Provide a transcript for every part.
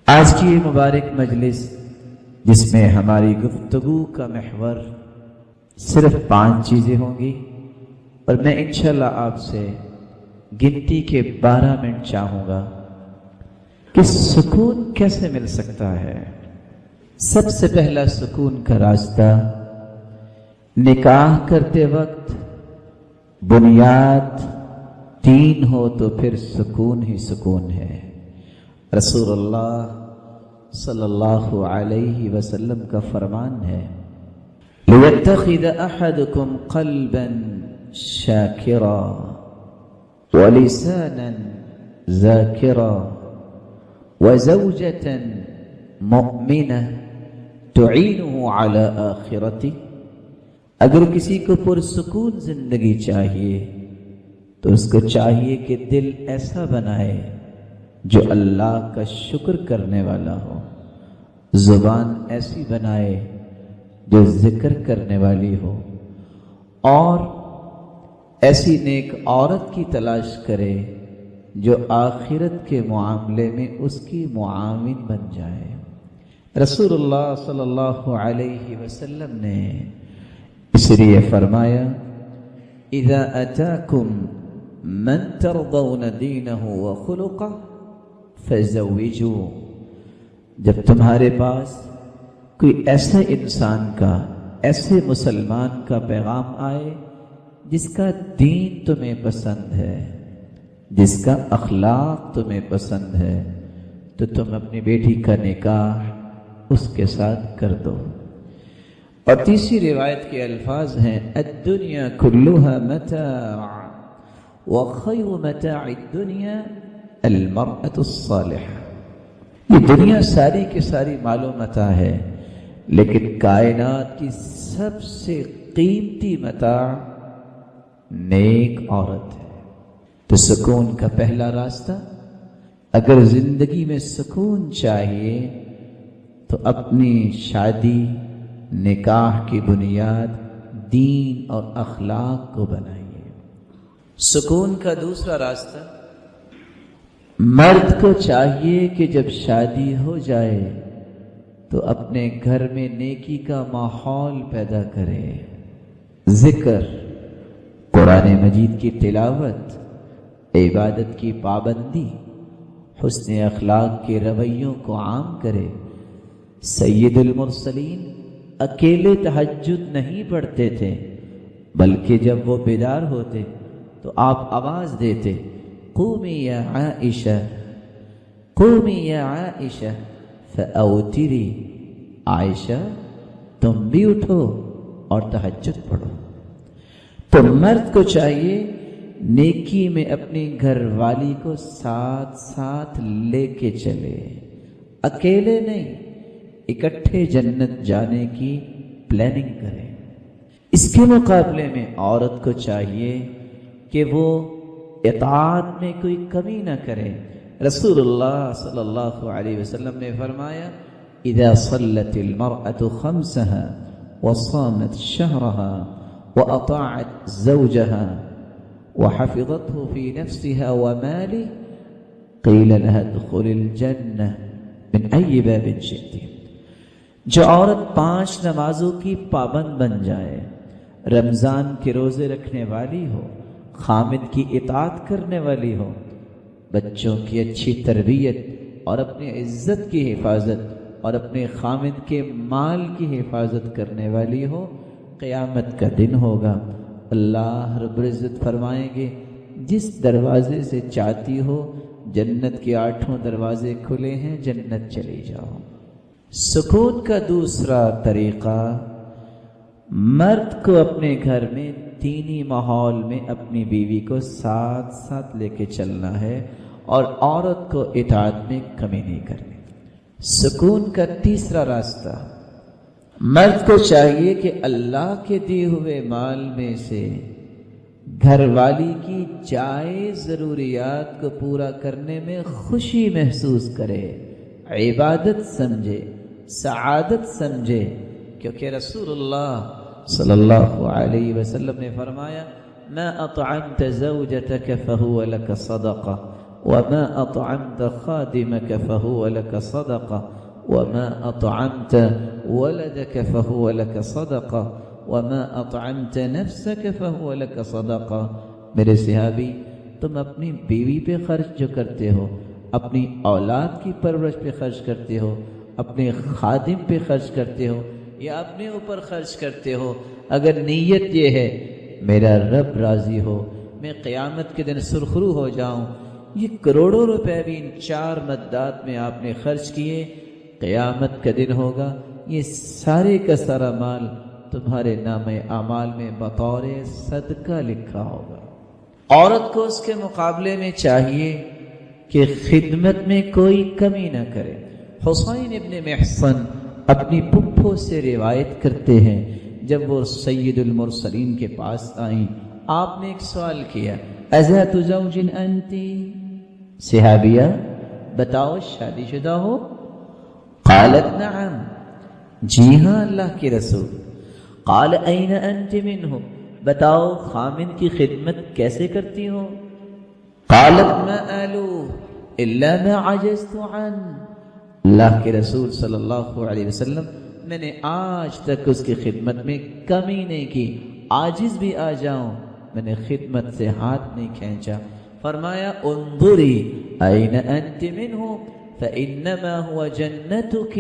آج کی یہ مبارک مجلس جس میں ہماری گفتگو کا محور صرف 5 چیزیں ہوں گی، اور میں انشاءاللہ آپ سے گنتی کے 12 منٹ چاہوں گا کہ سکون کیسے مل سکتا ہے۔ سب سے پہلا سکون کا راستہ، نکاح کرتے وقت بنیاد دین ہو تو پھر سکون ہی سکون ہے۔ رسول اللہ صلی اللہ علیہ وسلم کا فرمان ہے، لِيَتَّخِذَ أَحَدُكُمْ قَلْبًا شَاكِرًا وَلِسَانًا ذَاكِرًا وَزَوْجَةً مُؤْمِنَةً تُعِينُهُ عَلَى آخِرَتِهِ۔ اگر کسی کو پرسکون زندگی چاہیے تو اس کو چاہیے کہ دل ایسا بنائے جو اللہ کا شکر کرنے والا ہو، زبان ایسی بنائے جو ذکر کرنے والی ہو، اور ایسی نیک عورت کی تلاش کرے جو آخرت کے معاملے میں اس کی معاون بن جائے۔ رسول اللہ صلی اللہ علیہ وسلم نے اس لیے فرمایا، اذا اتاکم من ترضون دینہ وخلقہ فزوجوا۔ جب تمہارے پاس کوئی ایسے انسان کا، ایسے مسلمان کا پیغام آئے جس کا دین تمہیں پسند ہے، جس کا اخلاق تمہیں پسند ہے، تو تم اپنی بیٹی کا نکاح اس کے ساتھ کر دو۔ اور تیسری روایت کے الفاظ ہیں، الدنیا کلها متاع وخیر متاع الدنیا المرأة الصالحة۔ یہ دنیا ساری کی ساری مال و متاع ہے، لیکن کائنات کی سب سے قیمتی متاع نیک عورت ہے۔ تو سکون کا پہلا راستہ، اگر زندگی میں سکون چاہیے تو اپنی شادی، نکاح کی بنیاد دین اور اخلاق کو بنائیے۔ سکون کا دوسرا راستہ، مرد کو چاہیے کہ جب شادی ہو جائے تو اپنے گھر میں نیکی کا ماحول پیدا کرے، ذکر، قرآن مجید کی تلاوت، عبادت کی پابندی، حسن اخلاق کے رویوں کو عام کرے۔ سید المرسلین اکیلے تہجد نہیں پڑھتے تھے، بلکہ جب وہ بیدار ہوتے تو آپ آواز دیتے، قومی یا عائشہ، قومی یا عائشہ فاوتری، عائشہ تم بھی اٹھو اور تہجد پڑھو۔ تو مرد کو چاہیے نیکی میں اپنی گھر والی کو ساتھ ساتھ لے کے چلے، اکیلے نہیں، اکٹھے جنت جانے کی پلاننگ کرے۔ اس کے مقابلے میں عورت کو چاہیے کہ وہ اطاعت میں کوئی کمی نہ کرے۔ رسول اللہ صلی اللہ علیہ وسلم نے فرمایا، اذا صلت المرأة خمسها وصامت شهرها وأطاعت زوجها وحفظته في نفسها وماله قيل لها ادخل الجنة من أي باب شئت۔ جو عورت 5 نمازوں کی پابند بن جائے، رمضان کے روزے رکھنے والی ہو، خامد کی اطاعت کرنے والی ہو، بچوں کی اچھی تربیت اور اپنی عزت کی حفاظت اور اپنے خامد کے مال کی حفاظت کرنے والی ہو، قیامت کا دن ہوگا، اللہ رب العزت فرمائیں گے، جس دروازے سے چاہتی ہو جنت کے 8 دروازے کھلے ہیں، جنت چلی جاؤ۔ سکون کا دوسرا طریقہ، مرد کو اپنے گھر میں دینی ماحول میں اپنی بیوی کو ساتھ ساتھ لے کے چلنا ہے، اور عورت کو اطاعت میں کمی نہیں کرنی۔ سکون کا تیسرا راستہ، مرد کو چاہیے کہ اللہ کے دیے ہوئے مال میں سے گھر والی کی جائز ضروریات کو پورا کرنے میں خوشی محسوس کرے، عبادت سمجھے، سعادت سمجھے، کیونکہ رسول اللہ صلی اللہ علیہ وسلم نے فرمایا، ما اطعمت زوجتك فهو لك صدقہ وما أطعمت خادمك فهو لك صدقة وما أطعمت ولدك فهو لك صدقة وما أطعمت نفسك فهو لك صدقة. میرے صحابی، تم اپنی بیوی پہ خرچ جو کرتے ہو، اپنی اولاد کی پرورش پہ خرچ کرتے ہو، اپنے خادم پہ خرچ کرتے ہو یا اپنے اوپر خرچ کرتے ہو، اگر نیت یہ ہے میرا رب راضی ہو، میں قیامت کے دن سرخرو ہو جاؤں، یہ کروڑوں روپے بھی ان 4 مدات میں آپ نے خرچ کیے، قیامت کا دن ہوگا یہ سارے کا سارا مال تمہارے نام اعمال میں بطور صدقہ لکھا ہوگا. عورت کو اس کے مقابلے میں چاہیے کہ خدمت میں کوئی کمی نہ کرے. حسین ابن محصن اپنی پھپھو سے روایت کرتے ہیں، جب وہ سید المرسلین کے پاس آئیں، آپ نے ایک سوال کیا، اذات زوج انتی؟ صحابیہ بتاؤ شادی شدہ ہو؟ قالت نعم، جی ہاں اللہ کے رسول. قال این انت منہ؟ بتاؤ خامن کی خدمت کیسے کرتی ہو؟ قالت ما آلو الا ما عجزت عنہ. اللہ کے رسول صلی اللہ علیہ وسلم، میں نے آج تک اس کی خدمت میں کمی نہیں کی، عاجز بھی آ جاؤں میں نے خدمت سے ہاتھ نہیں کھینچا. فرمایا انظری این انت منہ فانما هو جنتک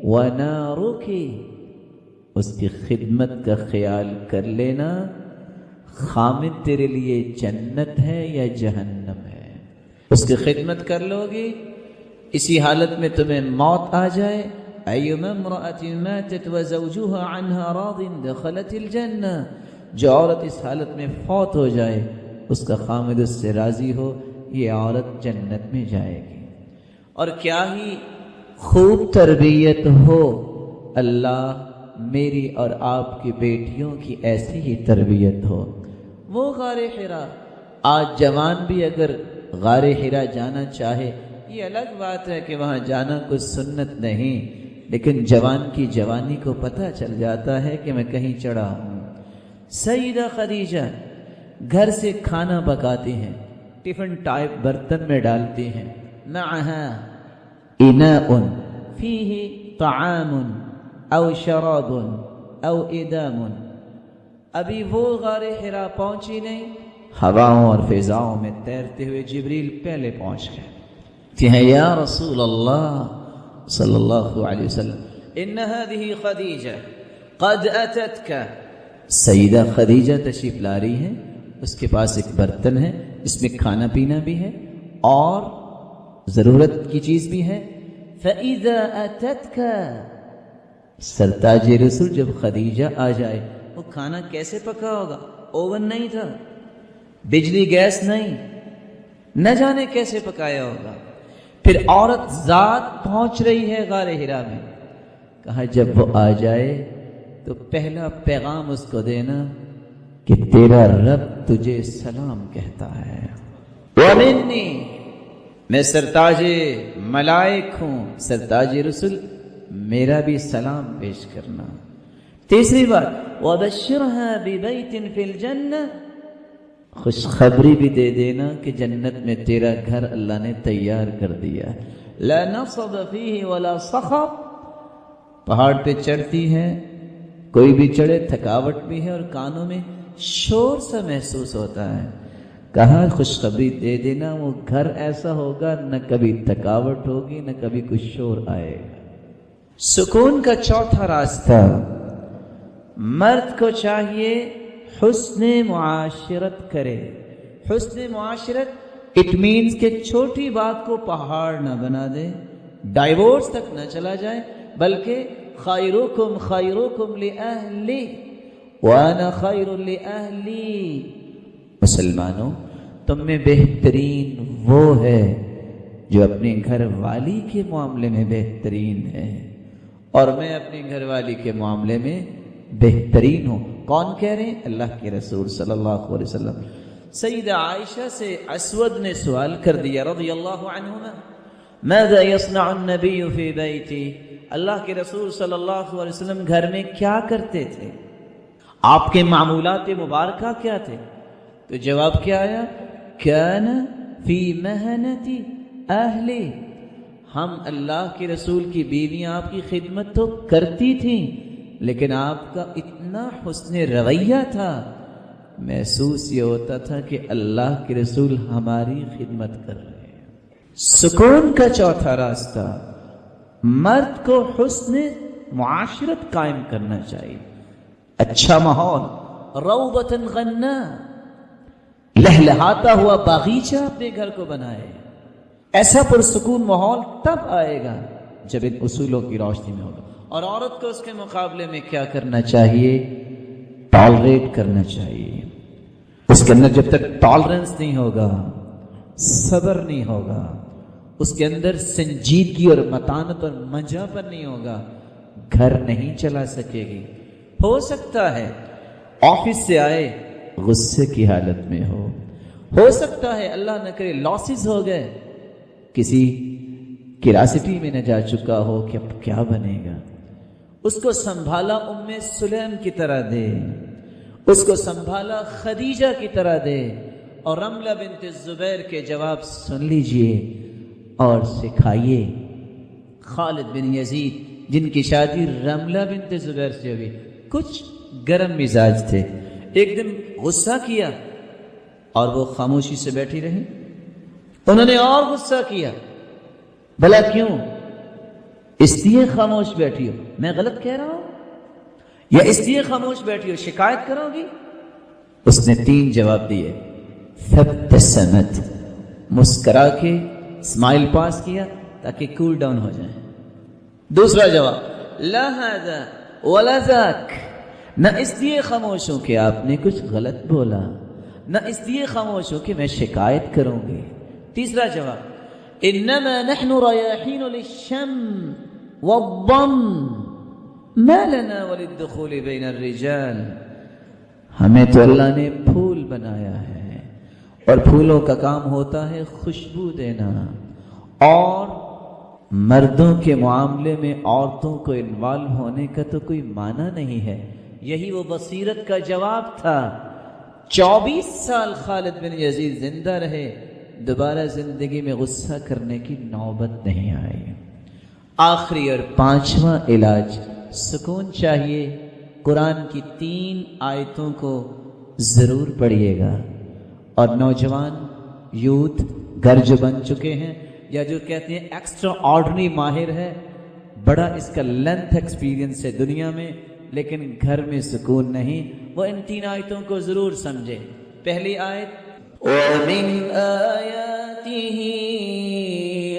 ونارک. اس کی خدمت کا خیال کر لینا، خامد تیرے لیے جنت ہے یا جہنم ہے. اس کی خدمت کر لو گی، اسی حالت میں تمہیں موت آ جائے، ایما امرأة ماتت وزوجها عنها راض دخلت الجنہ. جو عورت اس حالت میں فوت ہو جائے، اس کا خامد اس سے راضی ہو، یہ عورت جنت میں جائے گی. اور کیا ہی خوب تربیت ہو، اللہ میری اور آپ کی بیٹیوں کی ایسی ہی تربیت ہو. وہ غار حرا، آج جوان بھی اگر غار حرا جانا چاہے، یہ الگ بات ہے کہ وہاں جانا کوئی سنت نہیں، لیکن جوان کی جوانی کو پتہ چل جاتا ہے کہ میں کہیں چڑھا ہوں. سیدہ خدیجہ گھر سے کھانا پکاتی ہیں، ٹفن ٹائپ برتن میں ڈالتی ہیں، معہا اناء فیہ طعام او شراب او ادام. ابھی وہ غار حرا پہنچی نہیں، ہواؤں اور فضاؤں میں تیرتے ہوئے جبریل پہلے پہنچ گئے کہ یا رسول اللہ صلی اللہ علیہ وسلم ان هذه خدیجہ قد اتتک. سیدہ خدیجہ تشریف لا رہی ہیں، اس کے پاس ایک برتن ہے، اس میں کھانا پینا بھی ہے اور ضرورت کی چیز بھی ہے. فَإِذَا أَتَتْكَ، سرتاج رسول جب خدیجہ آ جائے، وہ کھانا کیسے پکا ہوگا؟ اوون نہیں تھا، بجلی گیس نہیں، نہ جانے کیسے پکایا ہوگا. پھر عورت ذات پہنچ رہی ہے غار حرا میں، کہا جب وہ آ جائے تو پہلا پیغام اس کو دینا کہ تیرا رب تجھے سلام کہتا ہے. وَمِنِّي، میں سرتاج ملائک ہوں، سرتاج رسول، میرا بھی سلام پیش کرنا. تیسری بات، وَبَشِّرْهَا بِبَيْتٍ فِي الْجَنَّةِ، خوشخبری بھی دے دینا کہ جنت میں تیرا گھر اللہ نے تیار کر دیا. لَا نَصَبَ فِيهِ وَلَا صَخَبْ، پہاڑ پہ چڑھتی ہے، کوئی بھی چڑھے تھکاوٹ بھی ہے اور کانوں میں شور سا محسوس ہوتا ہے. کہا خوشخبری دے دینا وہ گھر ایسا ہوگا نہ کبھی تھکاوٹ ہوگی نہ کبھی کچھ شور آئے گا. سکون کا چوتھا راستہ، مرد کو چاہیے حسن معاشرت کرے. حسن معاشرت اٹ مینز کہ چھوٹی بات کو پہاڑ نہ بنا دے، ڈائیورس تک نہ چلا جائے، بلکہ خیرکم خیرکم لأہلی وانا خیر لأہلی. مسلمانوں، تم میں بہترین وہ ہے جو اپنے گھر والی کے معاملے میں بہترین ہے، اور میں اپنی گھر والی کے معاملے میں بہترین ہوں. کون کہہ رہے ہیں؟ اللہ کے رسول صلی اللہ علیہ وسلم. سیدہ عائشہ سے اسود نے سوال کر دیا رضی اللہ عنہما، ماذا يصنع النبی فی بیتی، اللہ کے رسول صلی اللہ علیہ وسلم گھر میں کیا کرتے تھے، آپ کے معمولات مبارکہ کیا تھے؟ تو جواب کیا آیا؟ کان فی محنتی اہلی، ہم اللہ کے رسول کی بیویاں آپ کی خدمت تو کرتی تھیں، لیکن آپ کا اتنا حسن رویہ تھا، محسوس یہ ہوتا تھا کہ اللہ کے رسول ہماری خدمت کر رہے ہیں۔ سکون کا چوتھا راستہ، مرد کو حسن معاشرت قائم کرنا چاہیے، اچھا ماحول، روبتن غنا، لہلہاتا ہوا باغیچہ اپنے گھر کو بنائے۔ ایسا پرسکون ماحول تب آئے گا جب ان اصولوں کی روشنی میں ہوگا۔ اور عورت کو اس کے مقابلے میں کیا کرنا چاہیے؟ ٹالریٹ کرنا چاہیے۔ اس کے اندر جب تک ٹالرنس نہیں ہوگا، صبر نہیں ہوگا، اس کے اندر سنجیدگی اور متانت اور مزہ پر نہیں ہوگا، گھر نہیں چلا سکے گی۔ ہو سکتا ہے آفس سے آئے غصے کی حالت میں ہو سکتا ہے اللہ نہ کرے لاسز ہو گئے، کسی کیراسٹی میں نہ جا چکا ہو کہ اب کیا بنے گا، اس کو سنبھالا ام سلیم کی طرح دے، اس کو سنبھالا خدیجہ کی طرح دے، اور رملہ بنت زبیر کے جواب سن لیجئے اور سکھائیے۔ خالد بن یزید جن کی شادی رملہ بنت زبیر سے ہوئی، کچھ گرم مزاج تھے، ایک دن غصہ کیا اور وہ خاموشی سے بیٹھی رہی، انہوں نے اور غصہ کیا، بھلا کیوں؟ اس لیے خاموش بیٹھی ہو، میں غلط کہہ رہا ہوں؟ یا اس لیے خاموش بیٹھی ہو شکایت کرو گی؟ اس نے 3 جواب دیے۔ فابتسمت، مسکرا کے اسمائل پاس کیا تاکہ کول ڈاؤن ہو جائیں۔ دوسرا جواب، لا هذا ولا ذاک، نہ اس لیے خاموش ہوں کہ آپ نے کچھ غلط بولا، نہ اس لیے خاموش ہوں کہ میں شکایت کروں گی۔ تیسرا جواب، انما نحن رياحين للشم والضم ما لنا وللدخول بين الرجال، ہمیں تو اللہ نے پھول بنایا ہے اور پھولوں کا کام ہوتا ہے خوشبو دینا، اور مردوں کے معاملے میں عورتوں کو انوالو ہونے کا تو کوئی معنی نہیں ہے۔ یہی وہ بصیرت کا جواب تھا۔ 24 سال خالد بن یزید زندہ رہے، دوبارہ زندگی میں غصہ کرنے کی نوبت نہیں آئی۔ آخری اور 5واں علاج، سکون چاہیے، قرآن کی 3 آیتوں کو ضرور پڑھیے گا۔ اور نوجوان یوتھ گھر جو بن چکے ہیں یا جو کہتے ہیں ایکسٹرا آرڈنری ماہر ہے، بڑا اس کا لینتھ ایکسپیرینس ہے دنیا میں، لیکن گھر میں سکون نہیں، وہ ان 3 آیتوں کو ضرور سمجھے۔ پہلی آیت، وَمِنْ آيَاتِهِ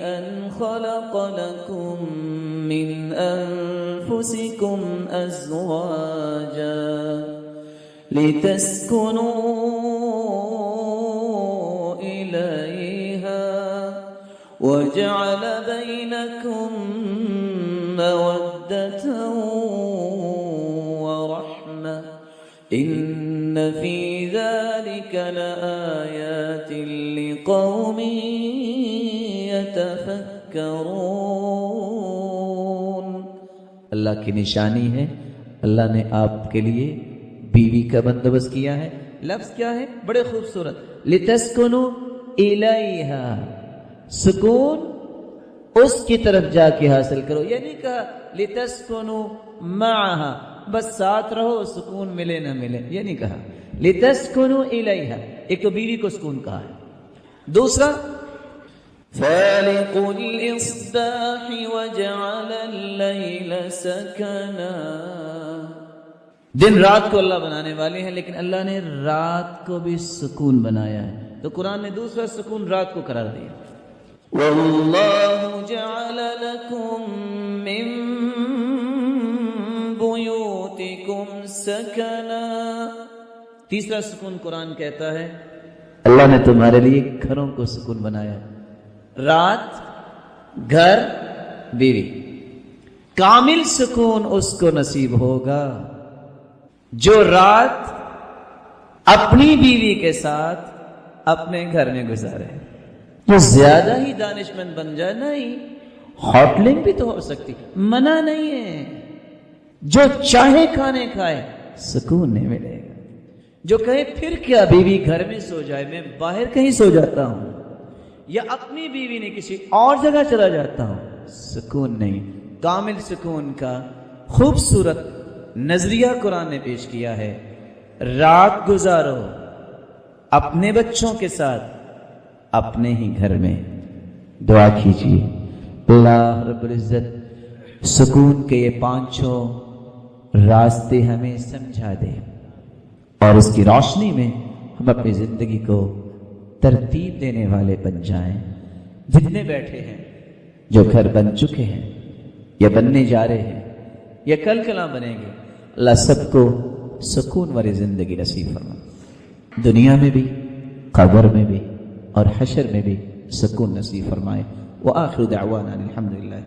أَنْ خَلَقَ لَكُم مِّنْ أَنفُسِكُمْ أَزْوَاجًا لِتَسْكُنُوا إِلَيْهَا وَجَعَلَ بَيْنَكُم مَّوَدَّةً وَرَحْمَةً إِنَّ فِي ذَلِكَ لَآيَاتٍ لِقَوْمٍ يَتَفَكَّرُونَ۔ اللہ کی نشانی ہے، اللہ نے آپ کے لیے بیوی کا بندوبست کیا ہے۔ لفظ کیا ہے؟ بڑے خوبصورت، لِتَسْكُنُوا إِلَيْهَا، سکون اس کی طرف جا کے حاصل کرو۔ یہ نہیں کہا لِتَسْكُنُوا مَعَهَا، بس ساتھ رہو سکون ملے نہ ملے، یہ نہیں کہا۔ لِتَسْكُنُوا إِلَيْهَا، ایک تو بیوی کو سکون کہا ہے۔ دوسرا، فَالِقُ الْإِصْبَاحِ وَجَعَلَ اللَّيْلَ سَكَنًا، دن رات کو اللہ بنانے والے ہیں، لیکن اللہ نے رات کو بھی سکون بنایا ہے، تو قرآن نے دوسرا سکون رات کو قرار دیا۔ وَاللَّهُ جَعَلَ لَكُم مِّن بُيُوتِكُمْ سَكَنًا، تیسرا سکون قرآن کہتا ہے اللہ نے تمہارے لیے گھروں کو سکون بنایا ہے۔ رات، گھر، بیوی، کامل سکون اس کو نصیب ہوگا جو رات اپنی بیوی کے ساتھ اپنے گھر میں گزارے۔ جو زیادہ ہی دانش مند بن جائے، نہیں، ہوٹلنگ بھی تو ہو سکتی، منع نہیں ہے، جو چاہے کھانے کھائے، سکون نہیں ملے گا۔ جو کہے پھر کیا بیوی گھر میں سو جائے، میں باہر کہیں سو جاتا ہوں، یا اپنی بیوی نے کسی اور جگہ چلا جاتا ہوں، سکون نہیں۔ کامل سکون کا خوبصورت نظریہ قرآن نے پیش کیا ہے۔ رات گزارو اپنے بچوں کے ساتھ اپنے ہی گھر میں، دعا کیجیے اللہ رب العزت سکون کے یہ پانچوں راستے ہمیں سمجھا دے، اور اس کی روشنی میں ہم اپنی زندگی کو ترتیب دینے والے بن جائیں۔ جتنے بیٹھے ہیں، جو گھر بن چکے ہیں یا بننے جا رہے ہیں یا کل کلاں بنیں گے، اللہ سب کو سکون والی زندگی نصیب فرمائے، دنیا میں بھی، قبر میں بھی اور حشر میں بھی سکون نصیب فرمائے۔ وآخر دعوانا الحمدللہ۔